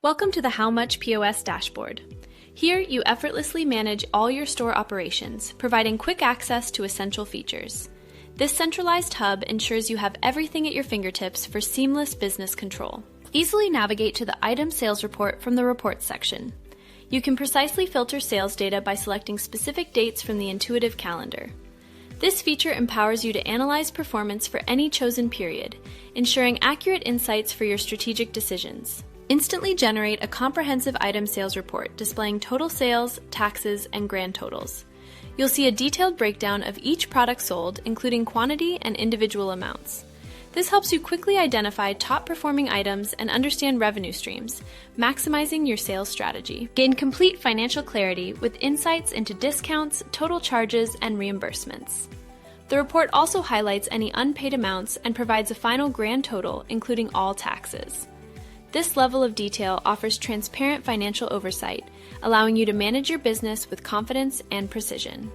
Welcome to the HowMuch POS dashboard. Here, you effortlessly manage all your store operations, providing quick access to essential features. This centralized hub ensures you have everything at your fingertips for seamless business control. Easily navigate to the item sales report from the Reports section. You can precisely filter sales data by selecting specific dates from the intuitive calendar. This feature empowers you to analyze performance for any chosen period, ensuring accurate insights for your strategic decisions. Instantly generate a comprehensive item sales report displaying total sales, taxes, and grand totals. You'll see a detailed breakdown of each product sold, including quantity and individual amounts. This helps you quickly identify top-performing items and understand revenue streams, maximizing your sales strategy. Gain complete financial clarity with insights into discounts, total charges, and reimbursements. The report also highlights any unpaid amounts and provides a final grand total, including all taxes. This level of detail offers transparent financial oversight, allowing you to manage your business with confidence and precision.